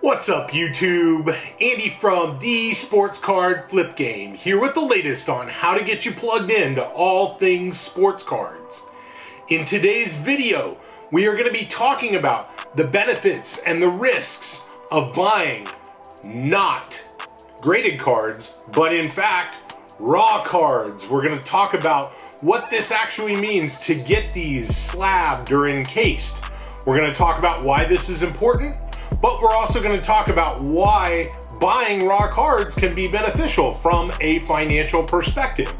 What's up YouTube? Andy from the Sports Card Flip Game, here with the latest on how to get you plugged into all things sports cards. In today's video, we are going to be talking about the benefits and the risks of buying not graded cards, but in fact, raw cards. We're going to talk about what this actually means to get these slabbed or encased. We're going to talk about why this is important, but we're also going to talk about why buying raw cards can be beneficial from a financial perspective.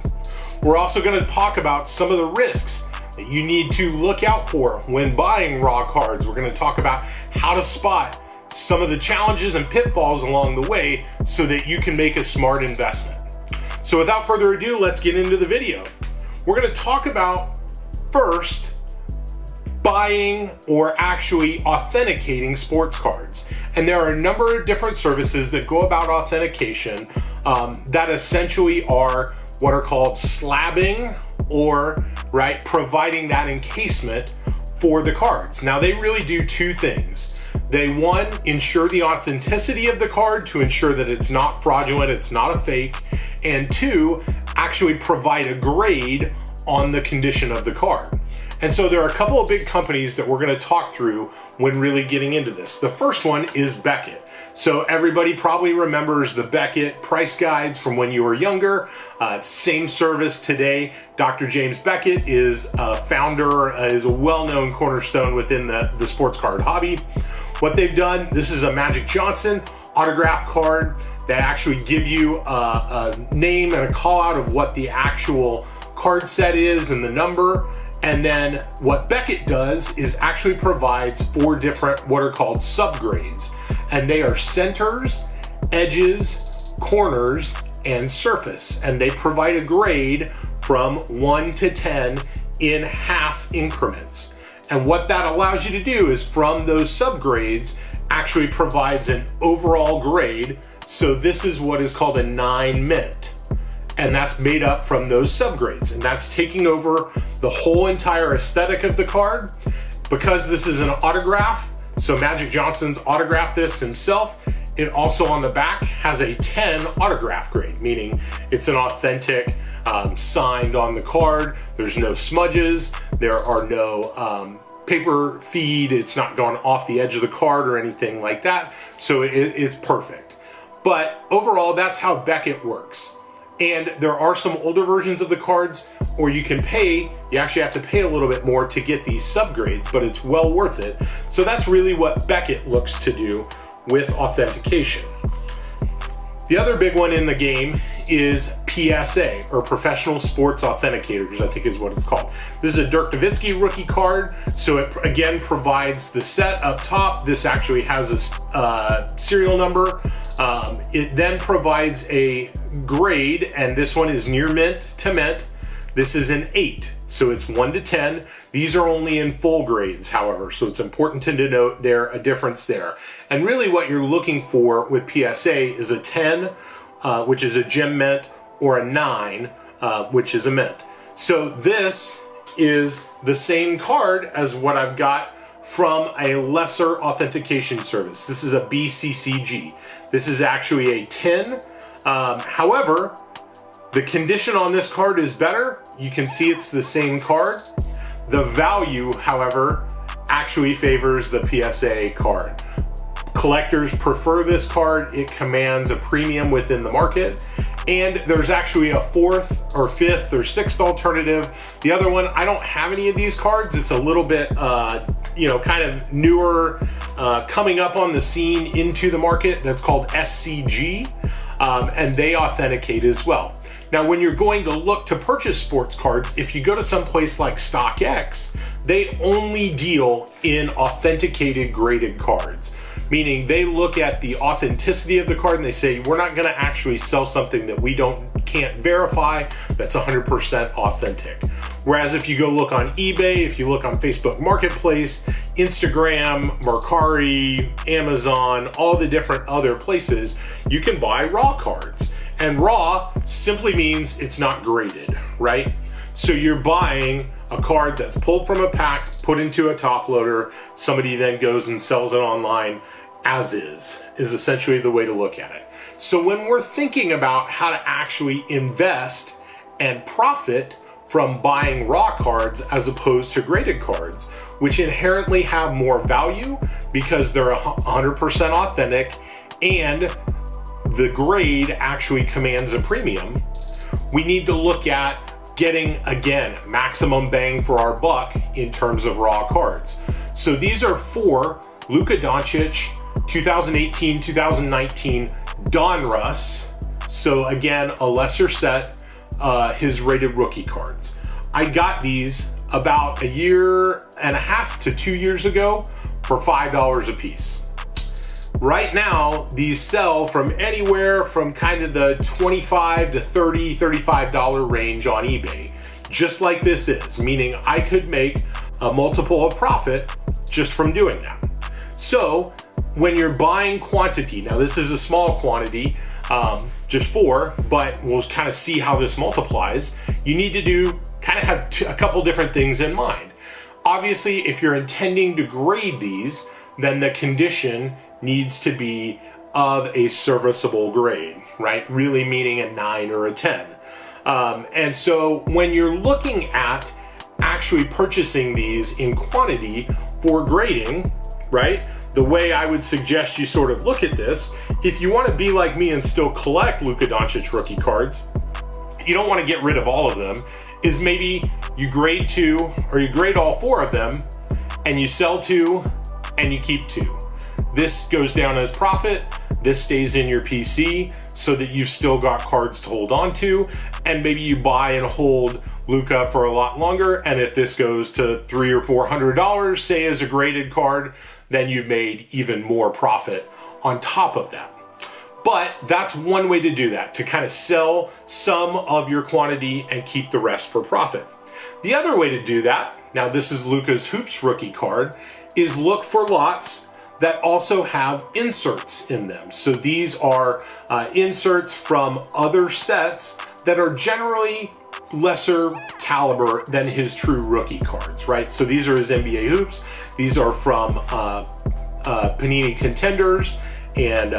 We're also going to talk about some of the risks that you need to look out for when buying raw cards. We're going to talk about how to spot some of the challenges and pitfalls along the way so that you can make a smart investment. So without further ado, let's get into the video. We're going to talk about first buying or actually authenticating sports cards. And there are a number of different services that go about authentication that essentially are what are called slabbing or providing that encasement for the cards. Now they really do two things. They, one, ensure the authenticity of the card to ensure that it's not fraudulent, it's not a fake, and two, actually provide a grade on the condition of the card. And so there are a couple of big companies that we're going to talk through when really getting into this. The first one is Beckett. So everybody probably remembers the Beckett price guides from when you were younger. Same service today. Dr. James Beckett is a founder, is a well-known cornerstone within the sports card hobby. What they've done, this is a Magic Johnson autograph card that actually give you a name and a call out of what the actual card set is and the number. And then what Beckett does is actually provides 4 different what are called subgrades. And they are centers, edges, corners, and surface. And they provide a grade from 1 to 10 in half increments. And what that allows you to do is from those subgrades actually provides an overall grade. So this is what is called a 9 mint. And that's made up from those subgrades. And that's taking over the whole entire aesthetic of the card. Because this is an autograph, so Magic Johnson's autographed this himself, it also on the back has a 10 autograph grade, meaning it's an authentic signed on the card. There's no smudges, there are no paper feed, it's not gone off the edge of the card or anything like that. So it's perfect. But overall, that's how Beckett works. And there are some older versions of the cards where you can pay, you actually have to pay a little bit more to get these subgrades, but it's well worth it. So that's really what Beckett looks to do with authentication. The other big one in the game is PSA, or Professional Sports Authenticators, I think is what it's called. This is a Dirk Nowitzki rookie card, so it again provides the set up top. This actually has a serial number. It then provides a grade, and this one is near mint to mint. This is an 8, so it's 1 to 10. These are only in full grades, however, so it's important to denote a difference there. And really what you're looking for with PSA is a 10, which is a gem mint, or a 9, which is a mint. So this is the same card as what I've got from a lesser authentication service. This is a BCCG. This is actually a 10. However, the condition on this card is better. You can see it's the same card. The value, however, actually favors the PSA card. Collectors prefer this card. It commands a premium within the market. And there's actually a 4th or 5th or 6th alternative. The other one, I don't have any of these cards. It's a little bit, kind of newer, coming up on the scene into the market. That's called SCG, and they authenticate as well. Now, when you're going to look to purchase sports cards, if you go to some place like StockX, they only deal in authenticated graded cards. Meaning they look at the authenticity of the card and they say, we're not gonna actually sell something that we can't verify that's 100% authentic. Whereas if you go look on eBay, if you look on Facebook Marketplace, Instagram, Mercari, Amazon, all the different other places, you can buy raw cards. And raw simply means it's not graded, right? So you're buying a card that's pulled from a pack, put into a top loader, somebody then goes and sells it online, as is essentially the way to look at it. So when we're thinking about how to actually invest and profit from buying raw cards as opposed to graded cards, which inherently have more value because they're 100% authentic and the grade actually commands a premium, we need to look at getting, again, maximum bang for our buck in terms of raw cards. So these are 4 Luka Doncic 2018-2019 Donruss. So again, a lesser set, his rated rookie cards. I got these about 1.5 to 2 years ago for $5 a piece. Right now, these sell from anywhere from kind of the $25 to $30, $35 range on eBay, just like this is, meaning I could make a multiple of profit just from doing that. So when you're buying quantity, now this is a small quantity, just 4, but we'll kind of see how this multiplies. You need to kind of have a couple different things in mind. Obviously, if you're intending to grade these, then the condition needs to be of a serviceable grade, right? Really meaning a 9 or a 10. And so when you're looking at actually purchasing these in quantity for grading, right? The way I would suggest you sort of look at this, if you want to be like me and still collect Luka Doncic rookie cards, you don't want to get rid of all of them, is maybe you grade 2 or you grade all 4 of them and you sell 2 and you keep 2. This goes down as profit. This stays in your PC so that you've still got cards to hold on to, and maybe you buy and hold Luka for a lot longer, and if this goes to $300 or $400, say as a graded card, then you've made even more profit on top of that. But that's one way to do that, to kind of sell some of your quantity and keep the rest for profit. The other way to do that, now this is Luka's Hoops rookie card, is look for lots that also have inserts in them. So these are inserts from other sets that are generally lesser caliber than his true rookie cards, right? So these are his NBA Hoops. These are from Panini Contenders and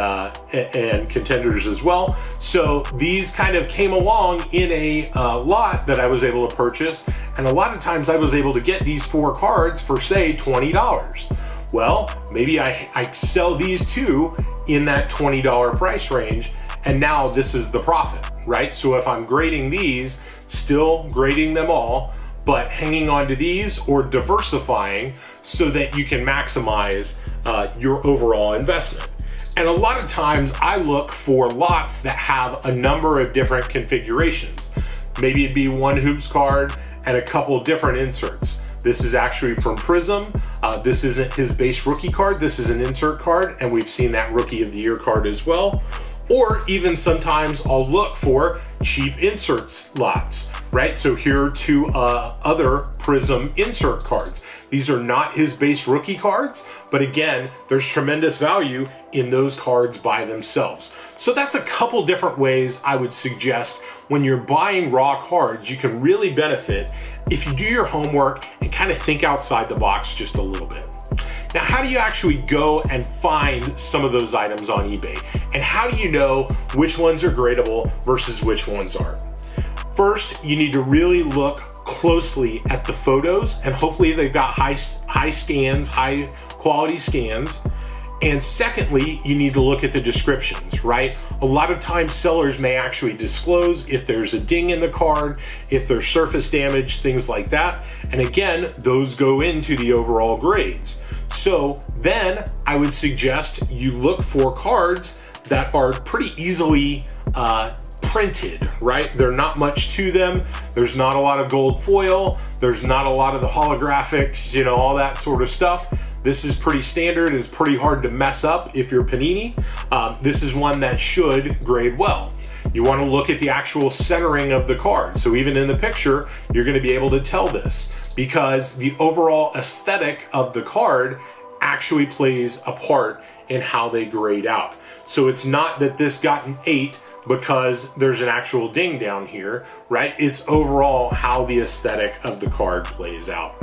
Contenders as well. So these kind of came along in a lot that I was able to purchase, and a lot of times I was able to get these 4 cards for, say, $20. Well, maybe I sell these 2 in that $20 price range, and now this is the profit, right? So if I'm grading these, still grading them all, but hanging on to these or diversifying so that you can maximize your overall investment. And a lot of times I look for lots that have a number of different configurations. Maybe it'd be 1 Hoops card and a couple different inserts. This is actually from Prism. This isn't his base rookie card. This is an insert card, and we've seen that Rookie of the Year card as well. Or even sometimes I'll look for cheap inserts lots, right? So here are 2 other Prism insert cards. These are not his base rookie cards, but again, there's tremendous value in those cards by themselves. So that's a couple different ways I would suggest when you're buying raw cards, you can really benefit if you do your homework and kind of think outside the box just a little bit. Now, how do you actually go and find some of those items on eBay? And how do you know which ones are gradable versus which ones aren't? First, you need to really look closely at the photos, and hopefully they've got high scans, high quality scans. And secondly, you need to look at the descriptions, right? A lot of times sellers may actually disclose if there's a ding in the card, if there's surface damage, things like that. And again, those go into the overall grades. So then I would suggest you look for cards that are pretty easily printed, right? There's not much to them. There's not a lot of gold foil. There's not a lot of the holographics, you know, all that sort of stuff. This is pretty standard. It's pretty hard to mess up if you're Panini. This is one that should grade well. You want to look at the actual centering of the card. So even in the picture, you're going to be able to tell this because the overall aesthetic of the card actually plays a part in how they grade out. So it's not that this got an 8 because there's an actual ding down here, right? It's overall how the aesthetic of the card plays out.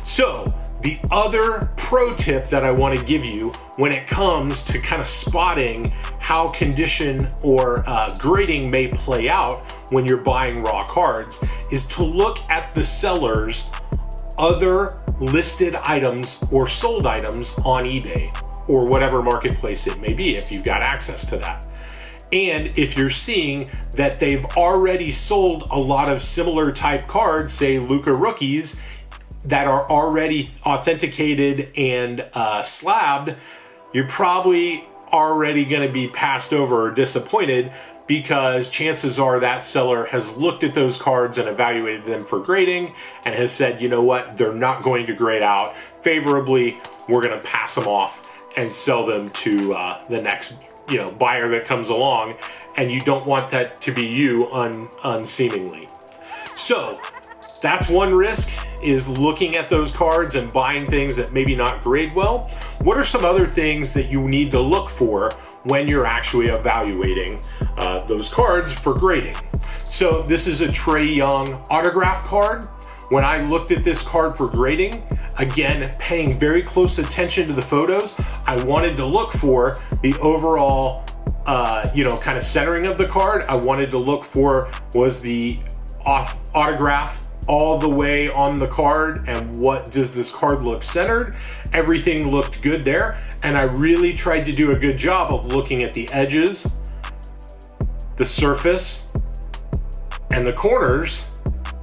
So The other pro tip that I want to give you when it comes to kind of spotting how condition or grading may play out when you're buying raw cards is to look at the seller's other listed items or sold items on eBay or whatever marketplace it may be if you've got access to that. And if you're seeing that they've already sold a lot of similar type cards, say Luka rookies, that are already authenticated and slabbed, you're probably already going to be passed over or disappointed, because chances are that seller has looked at those cards and evaluated them for grading and has said, you know what, they're not going to grade out favorably. We're going to pass them off and sell them to the next buyer that comes along, and you don't want that to be you unseemingly. So that's one risk, is looking at those cards and buying things that maybe not grade well. What are some other things that you need to look for when you're actually evaluating those cards for grading? So this is a Trae Young autograph card. When I looked at this card for grading, again, paying very close attention to the photos, I wanted to look for the overall, kind of centering of the card. I wanted to look for, was the autograph all the way on the card, and what does this card look centered? Everything looked good there, and I really tried to do a good job of looking at the edges, the surface, and the corners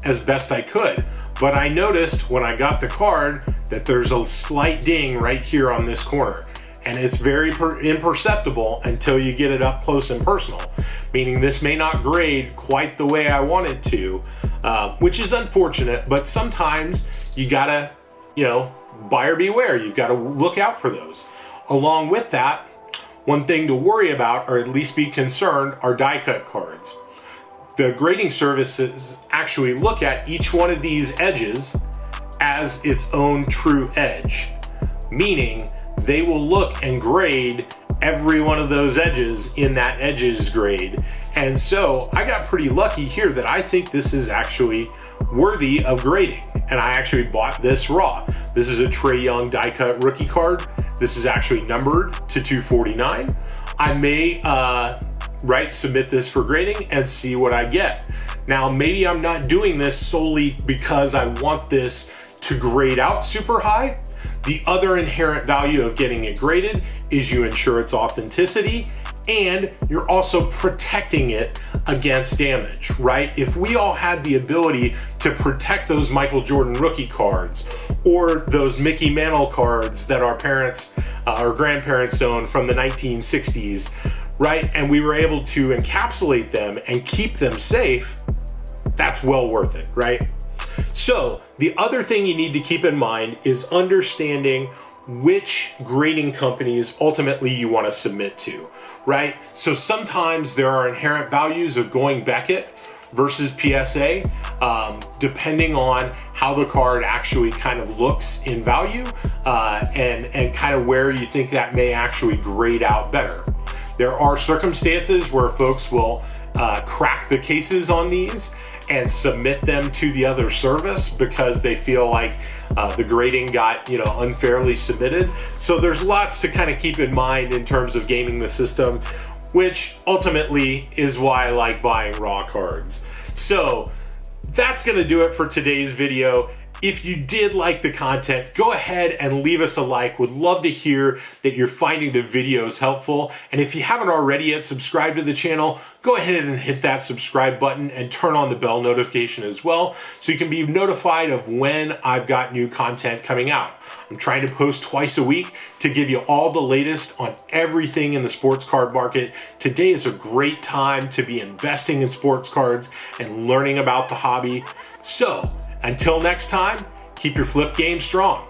as best I could. But I noticed when I got the card that there's a slight ding right here on this corner, and it's very imperceptible until you get it up close and personal, meaning this may not grade quite the way I wanted to, which is unfortunate, but sometimes you gotta, buyer beware. You've got to look out for those. Along with that, one thing to worry about, or at least be concerned, are die cut cards. The grading services actually look at each one of these edges as its own true edge, meaning they will look and grade every one of those edges in that edges grade. And so I got pretty lucky here that I think this is actually worthy of grading, and I actually bought this raw. This is a Trae Young die cut rookie card. This is actually numbered to 249. I may submit this for grading and see what I get. Now, maybe I'm not doing this solely because I want this to grade out super high. The other inherent value of getting it graded is you ensure its authenticity, and you're also protecting it against damage, right? If we all had the ability to protect those Michael Jordan rookie cards or those Mickey Mantle cards that our parents or grandparents owned from the 1960s, right? And we were able to encapsulate them and keep them safe, that's well worth it, right? So the other thing you need to keep in mind is understanding which grading companies ultimately you want to submit to, right? So sometimes there are inherent values of going Beckett versus PSA, depending on how the card actually kind of looks in value, and kind of where you think that may actually grade out better. There are circumstances where folks will crack the cases on these and submit them to the other service because they feel like the grading got unfairly submitted. So there's lots to kind of keep in mind in terms of gaming the system, which ultimately is why I like buying raw cards. So that's gonna do it for today's video. If you did like the content, go ahead and leave us a like. Would love to hear that you're finding the videos helpful. And if you haven't already yet subscribed to the channel, go ahead and hit that subscribe button and turn on the bell notification as well, so you can be notified of when I've got new content coming out. I'm trying to post twice a week to give you all the latest on everything in the sports card market. Today is a great time to be investing in sports cards and learning about the hobby. So, until next time, keep your flip game strong.